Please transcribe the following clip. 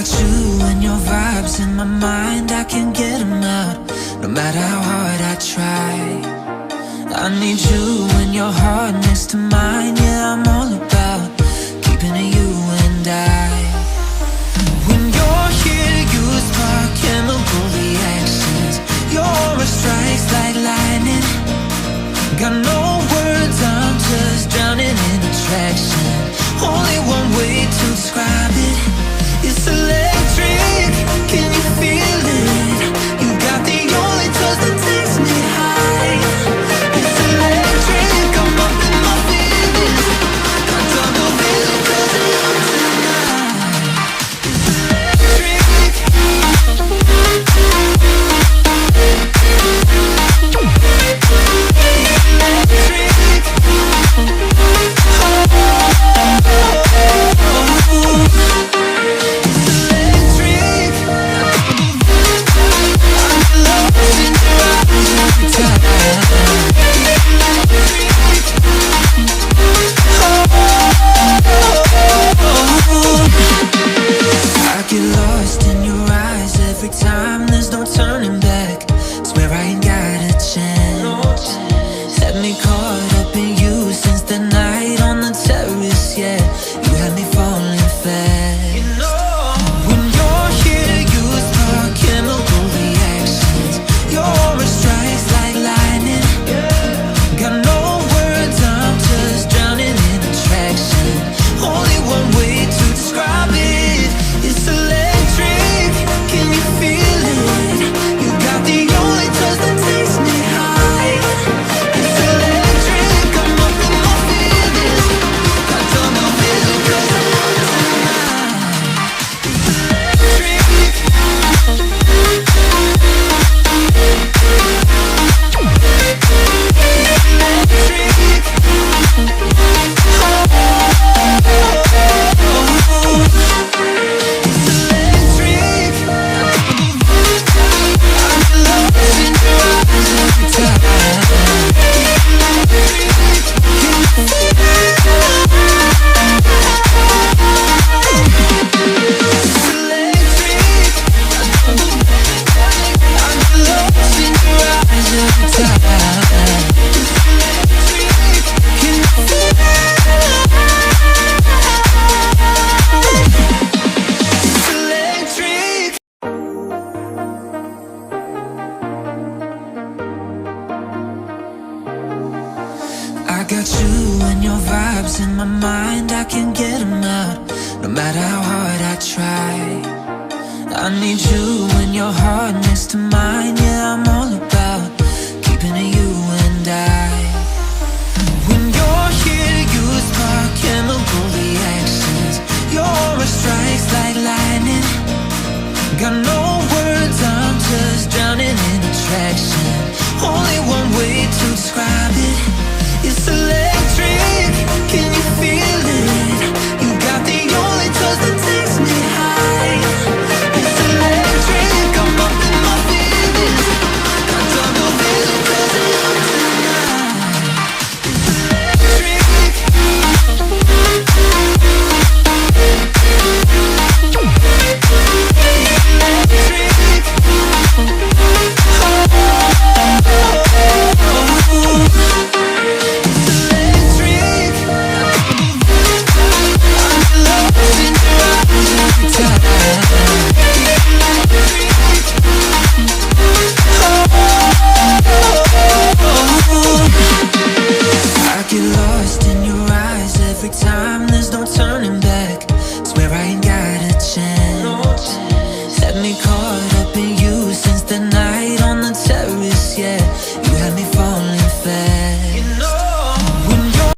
got you and your vibes in my mind, I can't get them out, no matter how hard I try. I need you and your heart next to mine, yeah, I'm all about keeping it you and I. When you're here, you spark chemical reactions. Your aura strikes like lightning. Got no words, I'm just drowning in attraction. Only one way to describe it. It's electric, can you feel it? You got the only touch that takes me high. It's electric, I'm up in my feelings. I don't know really 'cause I'm young tonight. It's electric. I got you and your vibes in my mind, I can't get them out, no matter how hard I try. I need you and your heart next to mine, yeah, I'm all about keeping it you